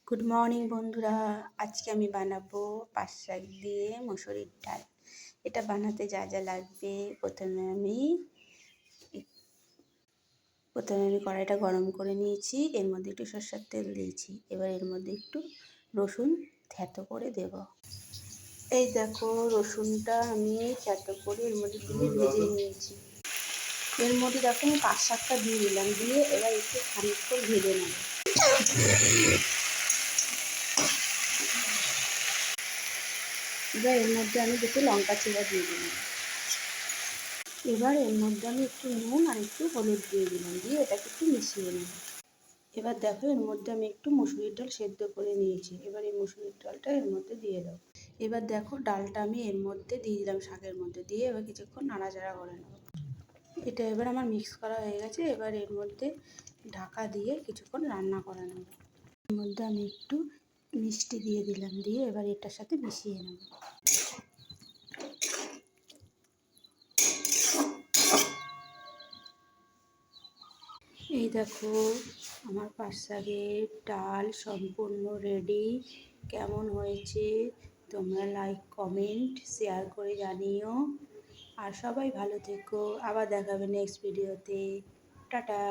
Good morning বন্ধুরা। আজকে আমি বানাবো পাট শাক দিয়ে মুসুরির ডাল। এটা বানাতে যা যা লাগবে, প্রথমে আমি কড়াইটা গরম করে নিয়েছি। এর মধ্যে একটু সরষের তেল দিয়েছি। এবার এর মধ্যে একটু রসুন থেঁতো করে দেব। এই দেখো, রসুনটা আমি থেঁতো করে এর মধ্যে দিয়ে ভেজে নিয়েছি। এর মধ্যে দেখো আমি পাট শাকটা দিয়ে দিলাম, দিয়ে এবার একটু খানিকক্ষণ ভেজে নেব। এবার এর মধ্যে আমি দুটো লঙ্কা চিরা দিয়ে দিলাম। এবার এর মধ্যে আমি একটু নুন আর একটু হলুদ দিয়ে দিলাম, দিয়ে এটাকে একটু মিশিয়ে নেব। এবার দেখো, এর মধ্যে আমি একটু মুসুরির ডাল সেদ্ধ করে নিয়েছি। এবার এই মুসুরির ডালটা এর মধ্যে দিয়ে দাও। এবার দেখো, ডালটা আমি এর মধ্যে দিয়ে দিলাম, শাকের মধ্যে দিয়ে এবার কিছুক্ষণ নাড়াচাড়া করে নেব। এটা এবার আমার মিক্স করা হয়ে গেছে। এবার এর মধ্যে ঢাকা দিয়ে কিছুক্ষণ রান্না করে নেব। এর মধ্যে আমি একটু মিষ্টি দিয়ে দিলাম, দিয়ে এবার এটার সাথে মিশিয়ে নেব। এই দেখো, আমার পাট শাকের ডাল সম্পূর্ণ রেডি। কেমন হয়েছে তোমরা লাইক, কমেন্ট, শেয়ার করে জানিও। আর সবাই ভালো থেকো। আবার দেখাবে নেক্সট ভিডিওতে। টাটা।